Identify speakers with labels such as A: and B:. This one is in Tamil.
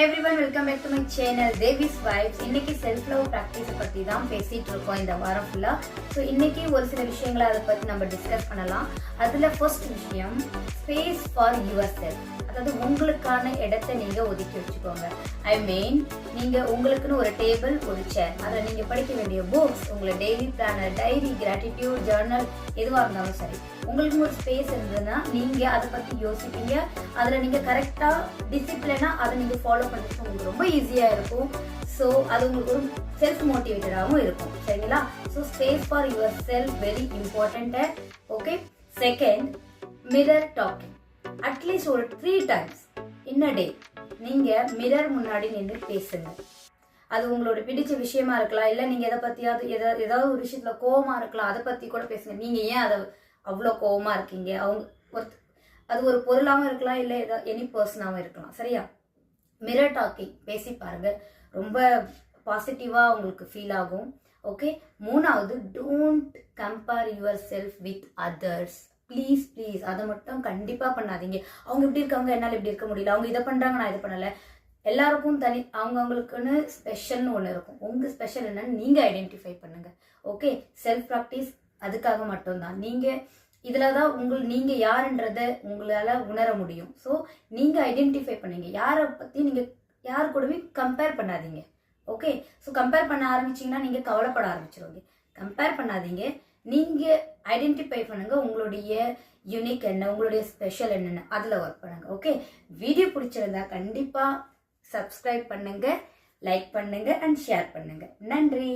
A: Hey everyone, welcome back to my channel Devi's Vibes. இன்னைக்கு செல்ஃப் லவ் பிராக்டிஸ் பத்தி தான் பேசிட்டு இருக்கோம் இந்த வாரம் ஃபுல்லா. சோ இன்னைக்கு ஒரு சில விஷயங்களை அத பத்தி நம்ம டிஸ்கஸ் பண்ணலாம். அதுல ஃபர்ஸ்ட் விஷயம் ஸ்பேஸ் ஃபார் யுவர்செல்ஃப். அதாவது உங்களுக்கான இடத்தை நீங்க ஒதுக்கி வச்சுக்கோங்க. ஐ மீன் நீங்க உங்களுக்குன்னு ஒரு டேபிள், ஒரு சேர், அதுல நீங்க படிக்க வேண்டிய புக்ஸ், உங்களோட daily planner, diary, gratitude journal எதுவா இருந்தாலும் சரி, உங்களுக்கு ஒரு ஸ்பேஸ் இருந்ததுன்னா நீங்க அதை பத்தி யோசிப்பீங்க. அதுல நீங்க கரெக்டா டிசிப்ளினா அதை நீங்க ஃபாலோ பண்ணுறது உங்களுக்கு ரொம்ப ஈஸியா இருக்கும். ஸோ அது உங்களுக்கு ஒரு செல்ஃப் மோட்டிவேட்டடாகவும் இருக்கும். சரிங்களா? So space for yourself very important. Okay. Second, mirror talking. At least ஒரு 3 times இன் அ டே நீங்க மிரர் முன்னாடி நின்று பேசுங்க. அது உங்களோட பிடிச்ச விஷயமா இருக்கலாம், இல்லை நீங்க எதை பத்தியாவது ஏதாவது ஒரு விஷயத்துல கோவமா இருக்கலாம், அதை பத்தி கூட பேசுங்க. நீங்க ஏன் அதை அவ்வளோ கோவமா இருக்கீங்க, அவங்க அது ஒரு பொருளாகவும் இருக்கலாம், இல்லை எனி பர்சனாகவும் இருக்கலாம். சரியா? மிரர் டாக்கிங் பேசி பாருங்க, ரொம்ப பாசிட்டிவா உங்களுக்கு ஃபீல் ஆகும். ஓகே. மூணாவது, don't compare your self with others. Please please அதை மட்டும் கண்டிப்பா பண்ணாதீங்க. அவங்க இப்படி இருக்காங்க, என்னால் இப்படி இருக்க முடியல, அவங்க இதை பண்றாங்க, நான் இதை பண்ணல. எல்லாருக்கும் தனி அவங்களுக்குன்னு ஸ்பெஷல்னு ஒன்று இருக்கும். உங்க ஸ்பெஷல் என்னன்னு நீங்க ஐடென்டிஃபை பண்ணுங்க. ஓகே. செல்ஃப் ப்ராக்டிஸ் அதுக்காக மட்டும்தான். நீங்க இதுலதான் நீங்க யாருன்றத உங்களால உணர முடியும். ஸோ நீங்க ஐடென்டிஃபை பண்ணீங்க, யாரை பத்தி நீங்க யாரு கூடவே கம்பேர் பண்ணாதீங்க. ஓகே. ஸோ கம்பேர் பண்ண ஆரம்பிச்சீங்கன்னா நீங்க கவலைப்பட ஆரம்பிச்சிருவீங்க. கம்பேர் பண்ணாதீங்க, நீங்க ஐடென்டிஃபை பண்ணுங்க உங்களுடைய யூனிக் என்ன, உங்களுடைய ஸ்பெஷல் என்னன்னு, அதுல ஒர்க் பண்ணுங்க. ஓகே. வீடியோ பிடிச்சிருந்தா கண்டிப்பா சப்ஸ்கிரைப் பண்ணுங்க, லைக் பண்ணுங்க அண்ட் ஷேர் பண்ணுங்க. நன்றி.